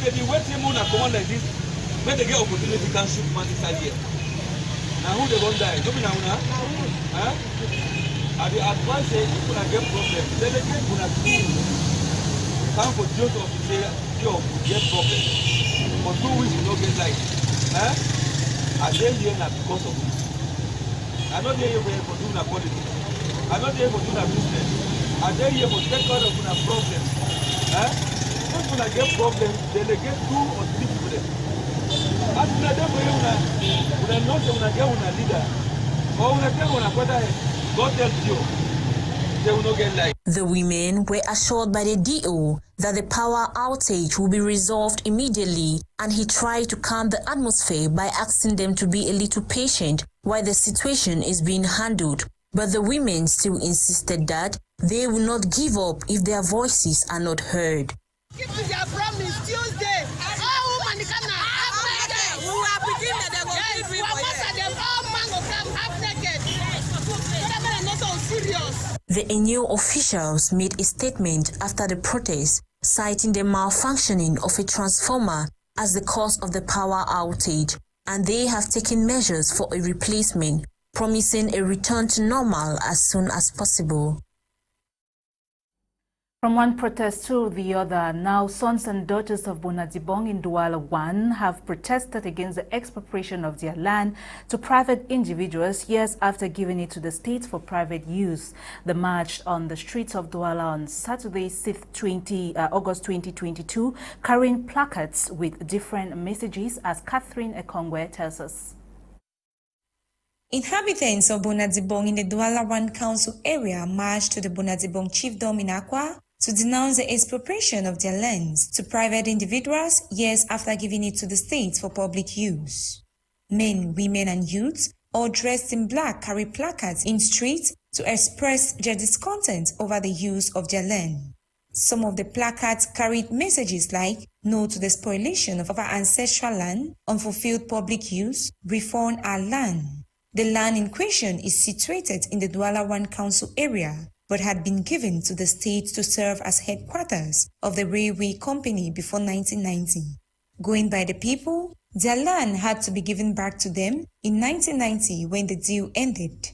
they be waiting on a command like this, when they get opportunity can shoot man inside here. Now who they won't die? Don't be now, huh? I the advice say if you get problem, delegate will have time for just to say you get problem. For 2 weeks you don't get light. Huh? I dare here now because of this. I'm not here for doing a politics. I'm not here for doing a business. I'm here for take care of a problem. Huh? If you get problem, delegate 2 or 3 people. As you are there for you, you not get a leader. Or you get a quarter. God help you. They will not get light. The women were assured by the DO that the power outage will be resolved immediately, and he tried to calm the atmosphere by asking them to be a little patient while the situation is being handled. But the women still insisted that they will not give up if their voices are not heard. Give us your promise Tuesday. All women come now. We are beginning the The ENU officials made a statement after the protest, citing the malfunctioning of a transformer as the cause of the power outage, and they have taken measures for a replacement, promising a return to normal as soon as possible. From one protest to the other, now sons and daughters of Bonadibong in Douala 1 have protested against the expropriation of their land to private individuals years after giving it to the state for private use. They marched on the streets of Douala on Saturday, 6th August 2022, carrying placards with different messages, as Catherine Ekongwe tells us. Inhabitants of Bonadibong in the Douala 1 council area marched to the Bonadibong chiefdom in Akwa to denounce the expropriation of their lands to private individuals years after giving it to the state for public use. Men, women and youths, all dressed in black, carry placards in streets to express their discontent over the use of their land. Some of the placards carried messages like "No to the spoliation of our ancestral land, unfulfilled public use, reform our land." The land in question is situated in the Douala 1 council area, but had been given to the state to serve as headquarters of the railway company before 1990. Going by the people, their land had to be given back to them in 1990 when the deal ended.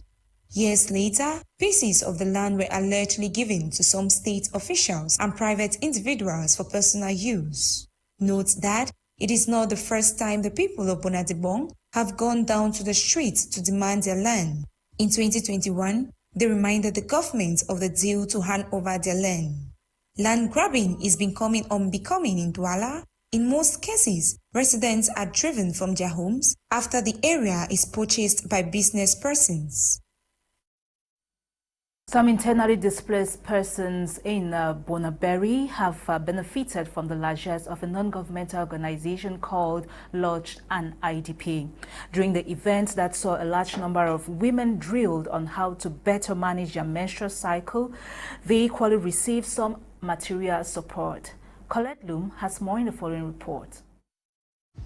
Years later, pieces of the land were allegedly given to some state officials and private individuals for personal use. Note that it is not the first time the people of Bonadibong have gone down to the streets to demand their land. In 2021, they reminded the government of the deal to hand over their land. Land grabbing is becoming unbecoming in Douala. In most cases, residents are driven from their homes after the area is purchased by business persons. Some internally displaced persons in Bonaberi have benefited from the largesse of a non-governmental organization called Lodge and IDP. During the event that saw a large number of women drilled on how to better manage their menstrual cycle, they equally received some material support. Colette Loom has more in the following report.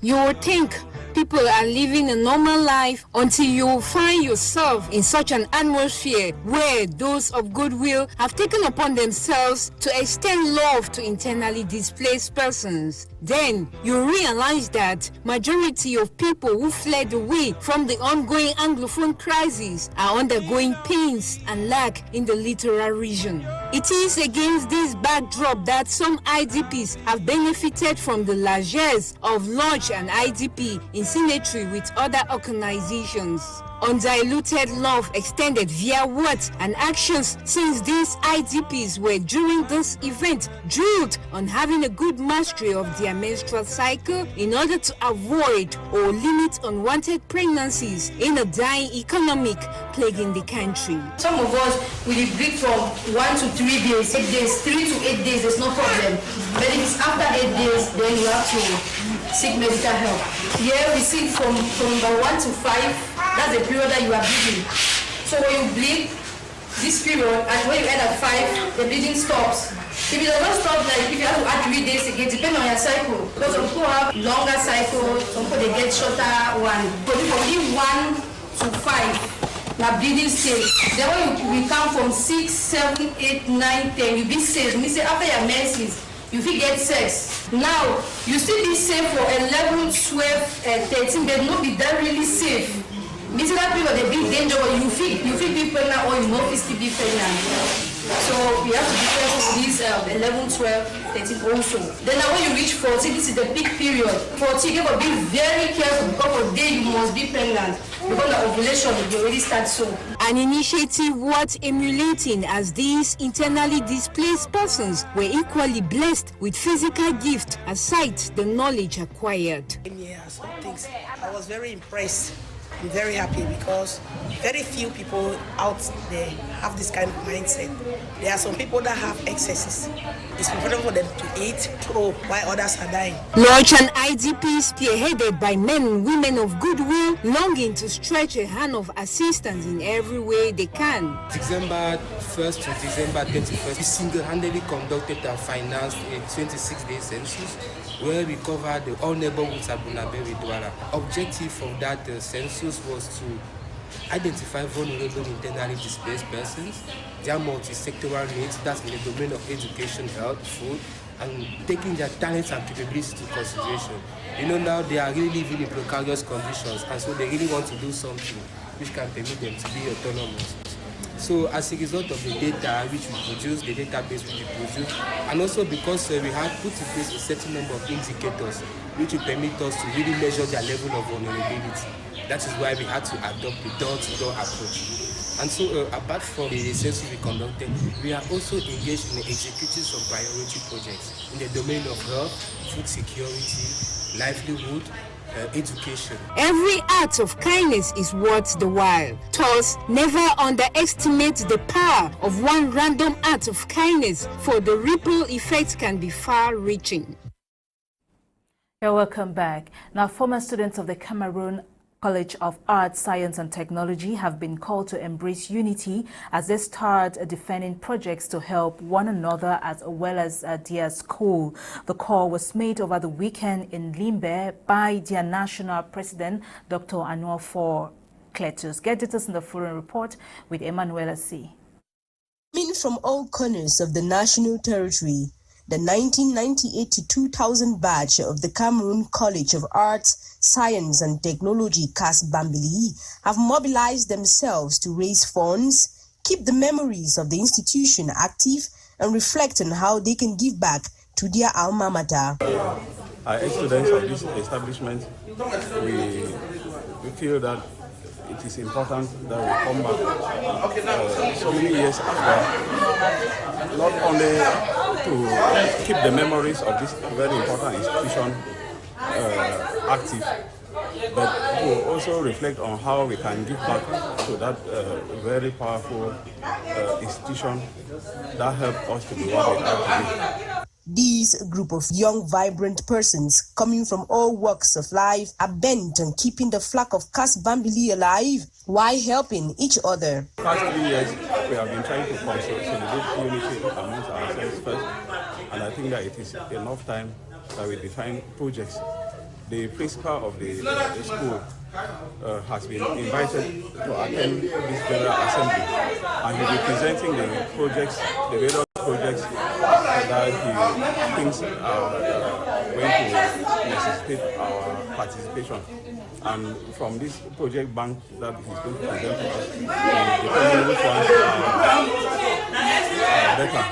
You would think people are living a normal life until you find yourself in such an atmosphere where those of goodwill have taken upon themselves to extend love to internally displaced persons. Then you realize that majority of people who fled away from the ongoing Anglophone crisis are undergoing pains and lack in the littoral region. It is against this backdrop that some IDPs have benefited from the largesse of Lodge and IDP in symmetry with other organizations. Undiluted love extended via words and actions, since these IDPs were during this event drilled on having a good mastery of their menstrual cycle in order to avoid or limit unwanted pregnancies in a dying economic plaguing the country. Some of us will bleed from 1 to 3 days, 8 days, 3 to 8 days, there's no problem. But if it's after 8 days, then you have to seek medical help. Here we see from number 1 to 5. That's the period that you are bleeding. So when you bleed, this period, and when you end at 5, the bleeding stops. If it does not stop, like if you have to add 3 days again, depending on your cycle. Because some people have longer cycle, some people they get shorter one. But from 1 to 5, you are bleeding stage. Then when we come from 6, 7, 8, 9, 10, you be safe. We say after your menses, you fit get sex. Now, you still be safe for 11, 12, 13, but not be that really safe. Meaning that people they be dangerous. You fit be pregnant or you not fit still be pregnant. So we have to be careful with these 11, 12, 13 also. Then now when you reach 40, this is the peak period. 40, you have to be very careful because for day you must be pregnant. Because the ovulation will already start so. An initiative worth emulating, as these internally displaced persons were equally blessed with physical gift aside the knowledge acquired. Yeah, some things. I was very impressed. I'm very happy because very few people out there have this kind of mindset. There are some people that have excesses. It's important for them to eat, throw, while others are dying. Launch an IDP spearheaded by men and women of goodwill, longing to stretch a hand of assistance in every way they can. December 1st to December 21st, we single-handedly conducted and financed a 26-day census where we covered all neighborhoods at Bonadibong Douala. Objective of that census was to identify vulnerable internally displaced persons, their multi-sectoral needs, that's in the domain of education, health, food, and taking their talents and capabilities into consideration. You know, now they are really living in precarious conditions, and so they really want to do something which can permit them to be autonomous. So as a result of the data which we produce, the database which we produce, and also because we have put in place a certain number of indicators which will permit us to really measure their level of vulnerability. That is why we had to adopt the door-to-door approach. And so apart from the census we conducted, we are also engaged in executing some priority projects in the domain of health, food security, livelihood, education. Every act of kindness is worth the while. Thus, never underestimate the power of one random act of kindness, for the ripple effect can be far-reaching. You're welcome back. Now, former students of the Cameroon College of Arts, Science and Technology have been called to embrace unity as they start defending projects to help one another as well as their school. The call was made over the weekend in Limbe by their national president, Dr. Anwar for Cletus. Get details in the following report with Emmanuel C. Coming from all corners of the national territory, the 1998 to 2000 batch of the Cameroon College of Arts, Science and Technology, CAS Bambili, have mobilized themselves to raise funds, keep the memories of the institution active, and reflect on how they can give back to their alma mater. As students of this establishment, we feel that it is important that we come back so many years after, not only to keep the memories of this very important institution active, but to also reflect on how we can give back to that very powerful institution that helped us to be what we are today. These group of young, vibrant persons coming from all walks of life are bent on keeping the flag of CAS Bambili alive while helping each other. The past 3 years, we have been trying to consolidate unity amongst ourselves first, and I think that it is enough time that we define projects. The principal of the school has been invited to attend this general assembly, and he will be presenting the projects, the various projects that he thinks are going to necessitate our participation. And from this project bank that he's going to present to us, depending which ones are better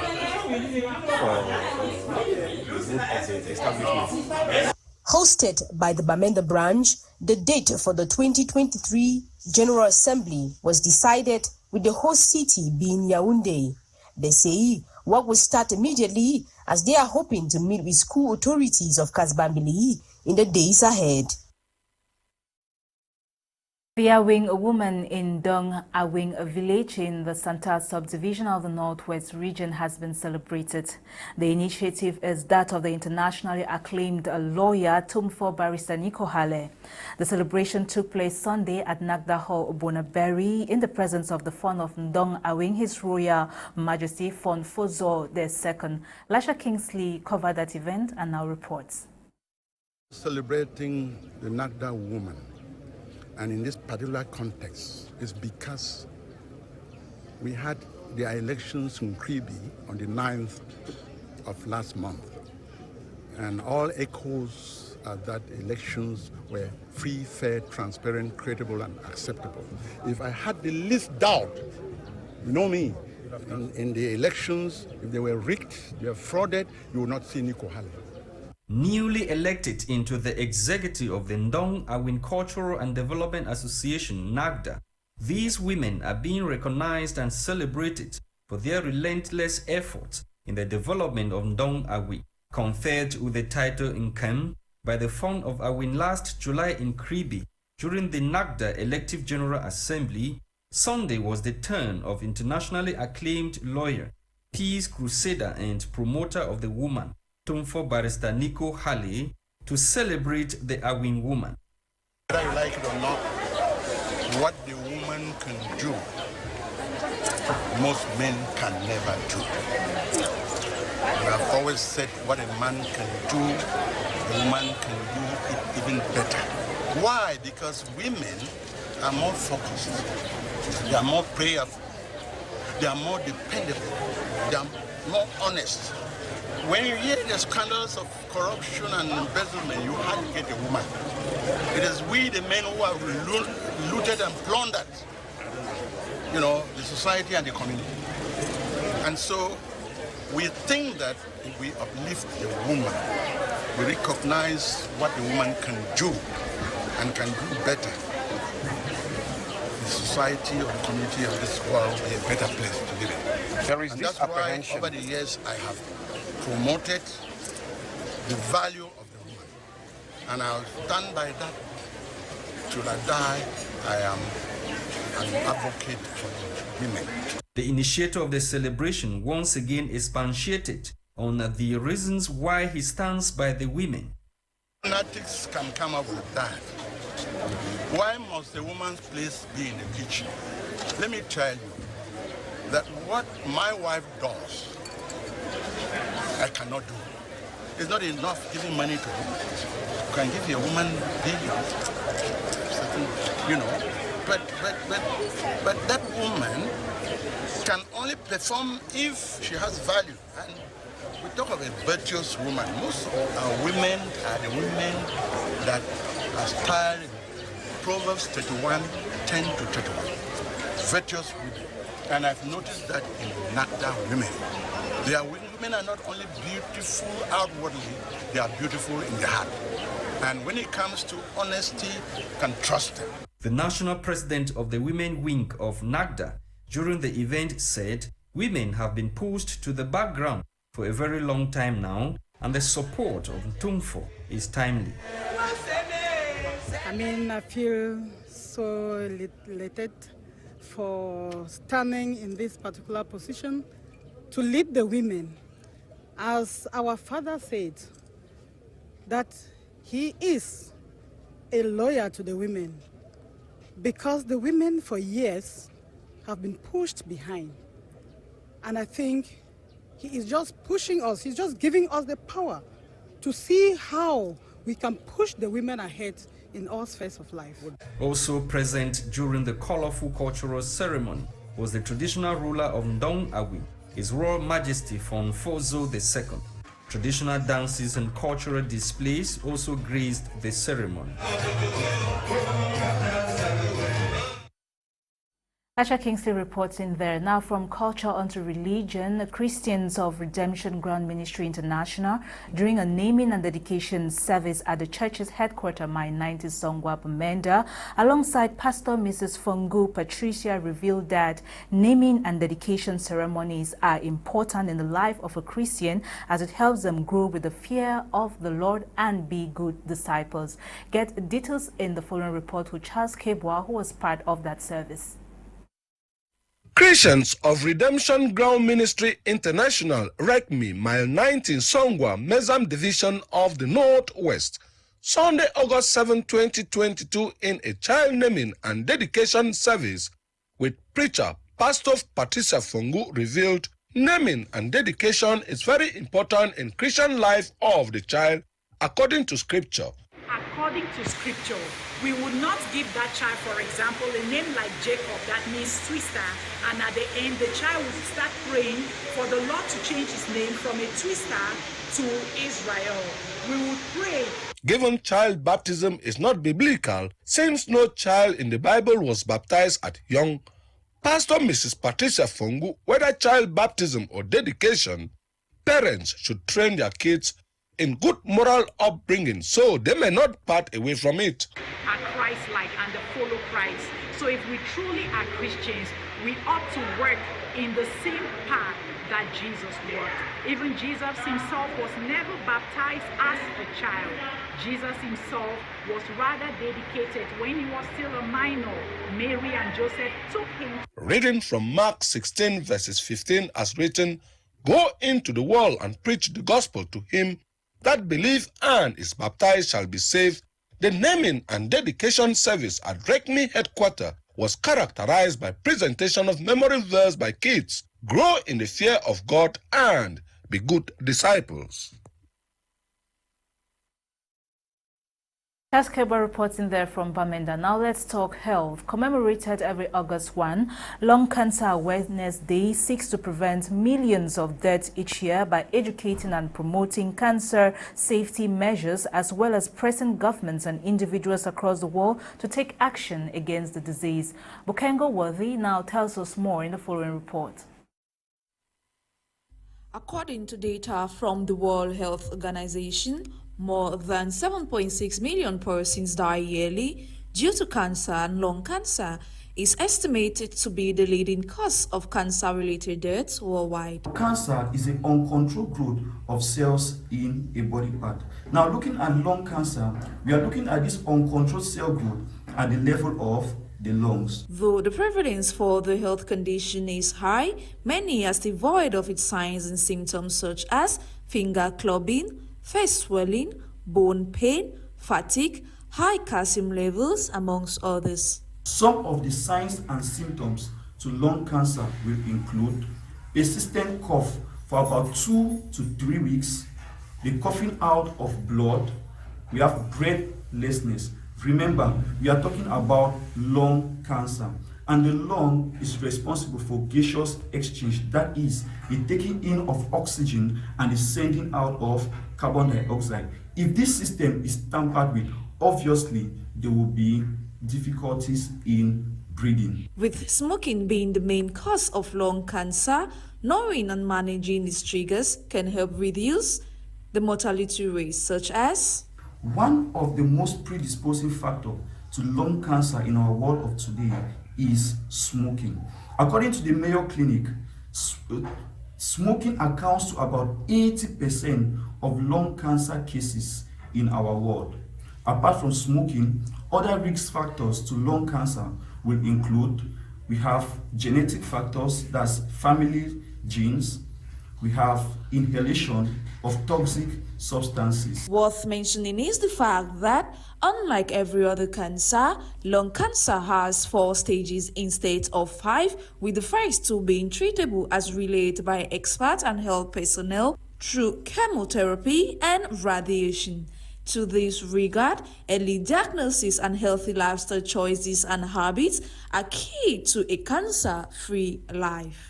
for the group of the establishment. Hosted by the Bamenda branch, the date for the 2023 General Assembly was decided with the host city being Yaoundé. They say work will start immediately as they are hoping to meet with school authorities of CAS Bambili in the days ahead. The Awing, a woman in Dong Awing, a village in the Santa subdivision of the Northwest region, has been celebrated. The initiative is that of the internationally acclaimed lawyer Tumfo Barrister Nico Hale. The celebration took place Sunday at Nagda Hall, Bonaberi, in the presence of the Fon of Dong Awing, His Royal Majesty Fon Fozo II. Lasha Kingsley covered that event and now reports. Celebrating the Nagda woman. And in this particular context, is because we had the elections in Kribi on the 9th of last month. And all echoes that elections were free, fair, transparent, credible, and acceptable. If I had the least doubt, you know me, in the elections, if they were rigged, they were frauded, you would not see Nico Halley. Newly elected into the executive of the Ndong Awin Cultural and Development Association, NAGDA, these women are being recognized and celebrated for their relentless efforts in the development of Ndong Awin. Conferred with the title Nkem by the Fund of Awin last July in Kribi during the NAGDA Elective General Assembly, Sunday was the turn of internationally acclaimed lawyer, peace crusader and promoter of the woman, Tumfo Barrister Nico Halley, to celebrate the Awin woman. Whether you like it or not, what the woman can do, most men can never do. And I've always said what a man can do, a woman can do it even better. Why? Because women are more focused, they are more prayerful, they are more dependable, they are more honest. When you hear the scandals of corruption and embezzlement, you hardly get a woman. It is we, the men, who have looted and plundered, the society and the community. And so we think that if we uplift the woman, we recognize what the woman can do and can do better, the society or the community of this world will be a better place to live in. There is this apprehension. Over the years, I have promoted the value of the woman, and I'll stand by that till I die. I am an advocate for women. The initiator of the celebration once again expatiated on the reasons why he stands by the women. Fanatics can come up with that. Why must the woman's place be in the kitchen? Let me tell you that what my wife does, I cannot do. It's not enough giving money to her. You can give a woman billions, but that woman can only perform if she has value. And we talk of a virtuous woman. Most of our women are the women that are styled in Proverbs 31, 10 to 31. Virtuous women. And I've noticed that in NAGDA women. Women are not only beautiful outwardly, they are beautiful in the heart. And when it comes to honesty, you can trust them. The national president of the women wing of NAGDA during the event said women have been pushed to the background for a very long time now, and the support of Tumfo is timely. I feel so elated for standing in this particular position to lead the women. As our father said, that he is a lawyer to the women, because the women for years have been pushed behind. And I think he is just pushing us, he's just giving us the power to see how we can push the women ahead in all spheres of life. Also present during the colorful cultural ceremony was the traditional ruler of Ndong Awin, His Royal Majesty Fonfozo II. Traditional dances and cultural displays also graced the ceremony. Asha Kingsley reports in there. Now from culture onto religion, Christians of Redemption Ground Ministry International, during a naming and dedication service at the church's headquarters, Mile 90 Songwa Bamenda, alongside Pastor Mrs. Fungu Patricia, revealed that naming and dedication ceremonies are important in the life of a Christian as it helps them grow with the fear of the Lord and be good disciples. Get details in the following report with Charles Kebwa, who was part of that service. Christians of Redemption Ground Ministry International, RECMI, Mile 19, Songwa, Mezam Division of the Northwest, Sunday, August 7, 2022, in a child naming and dedication service with preacher Pastor Patricia Fungu, revealed naming and dedication is very important in Christian life of the child according to scripture. According according to scripture. We would not give that child, for example, a name like Jacob, that means twister, and at the end the child would start praying for the Lord to change his name from a twister to Israel. We would pray. Given child baptism is not biblical, since no child in the Bible was baptized at young, Pastor Mrs. Patricia Fongu, whether child baptism or dedication, parents should train their kids in good moral upbringing so they may not part away from it. Are Christ-like and follow Christ. So if we truly are Christians, we ought to work in the same path that Jesus worked. Even Jesus himself was never baptized as a child. Jesus himself was rather dedicated when he was still a minor. Mary and Joseph took him. Reading from Mark 16 verses 15 as written, "Go into the world and preach the gospel to him that believe and is baptized shall be saved." The naming and dedication service at RECME headquarters was characterized by presentation of memory verse by kids, grow in the fear of God and be good disciples. That's Keba reporting there from Bamenda. Now let's talk health. Commemorated every August 1, Lung Cancer Awareness Day seeks to prevent millions of deaths each year by educating and promoting cancer safety measures, as well as pressing governments and individuals across the world to take action against the disease. Bukengo Worthy now tells us more in the following report. According to data from the World Health Organization, more than 7.6 million persons die yearly due to cancer, and lung cancer is estimated to be the leading cause of cancer-related deaths worldwide. Cancer is an uncontrolled growth of cells in a body part. Now, looking at lung cancer, we are looking at this uncontrolled cell growth at the level of the lungs. Though the prevalence for the health condition is high, many are still void of its signs and symptoms such as finger clubbing, face swelling, bone pain, fatigue, high calcium levels, amongst others. Some of the signs and symptoms to lung cancer will include persistent cough for about 2 to 3 weeks, the coughing out of blood, we have breathlessness. Remember, we are talking about lung cancer, and the lung is responsible for gaseous exchange, that is, the taking in of oxygen and the sending out of carbon dioxide. If this system is tampered with, obviously there will be difficulties in breathing. With smoking being the main cause of lung cancer, knowing and managing these triggers can help reduce the mortality rates, such as one of the most predisposing factors to lung cancer in our world of today is smoking. According to the Mayo Clinic, smoking accounts to about 80% of lung cancer cases in our world. Apart from smoking, other risk factors to lung cancer will include, we have genetic factors, that's family genes, we have inhalation of toxic substances. Worth mentioning is the fact that, unlike every other cancer, lung cancer has 4 stages instead of 5, with the first 2 being treatable as relayed by experts and health personnel through chemotherapy and radiation. To this regard, early diagnosis and healthy lifestyle choices and habits are key to a cancer-free life.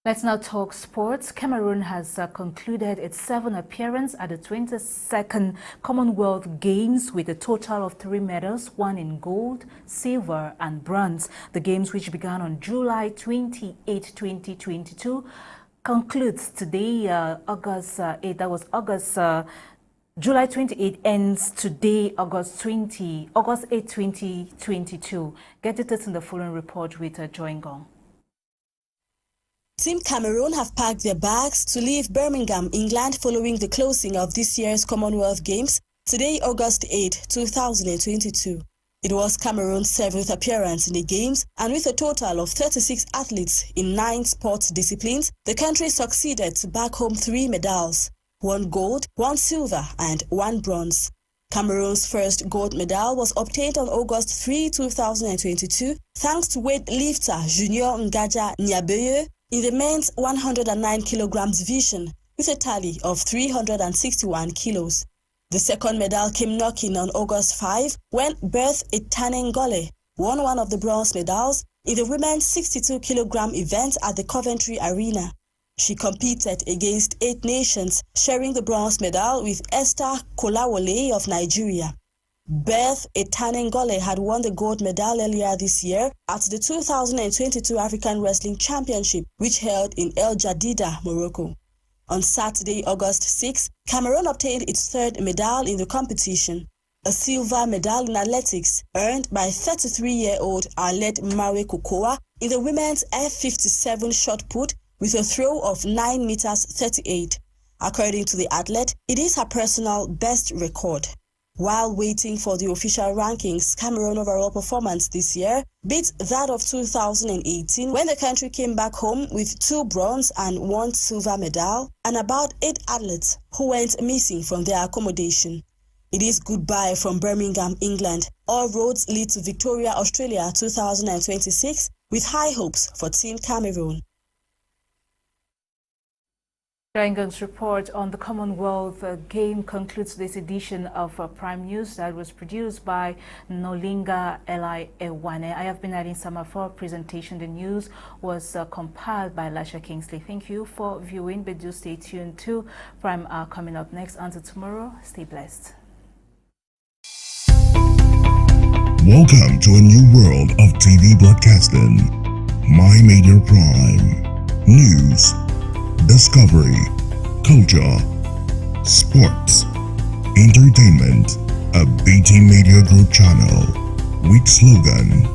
Let's now talk sports. Cameroon has concluded its 7th appearance at the 22nd Commonwealth Games with a total of 3 medals, 1 in gold, silver and bronze. The games, which began on July 28, 2022, concludes today, August 8. That was July 28 ends today, August 8, 2022. Get details in the following report with Joingong. Team Cameroon have packed their bags to leave Birmingham, England, following the closing of this year's Commonwealth Games, today, August 8, 2022. It was Cameroon's 7th appearance in the Games, and with a total of 36 athletes in 9 sports disciplines, the country succeeded to back home 3 medals, 1 gold, 1 silver, and 1 bronze. Cameroon's first gold medal was obtained on August 3, 2022, thanks to weightlifter Junior Ngaja Nyabeye in the men's 109 kilograms division with a tally of 361 kilos. The second medal came knocking on August 5 when Beth Itanengole won one of the bronze medals in the women's 62-kilogram event at the Coventry Arena. She competed against 8 nations, sharing the bronze medal with Esther Kolawole of Nigeria. Beth Itanengole had won the gold medal earlier this year at the 2022 African Wrestling Championship, which held in El Jadida, Morocco. On Saturday, August 6, Cameroon obtained its 3rd medal in the competition, a silver medal in athletics earned by 33-year-old Arlette Mawe Kokoa in the women's F57 shot put with a throw of 9 meters 38. According to the athlete, it is her personal best record. While waiting for the official rankings, Cameroon overall performance this year beat that of 2018 when the country came back home with 2 bronze and 1 silver medal and about 8 athletes who went missing from their accommodation. It is goodbye from Birmingham, England. All roads lead to Victoria, Australia 2026 with high hopes for Team Cameroon. Rangang's report on the Commonwealth Game concludes this edition of Prime News that was produced by Nolinga Ewane. I have been Eileen for presentation. The news was compiled by Lasha Kingsley. Thank you for viewing, but do stay tuned to Prime Hour coming up next. Until tomorrow, stay blessed. Welcome to a new world of TV broadcasting. My Media Prime. News, discovery, culture, sports, entertainment. A BT Media Group channel with slogan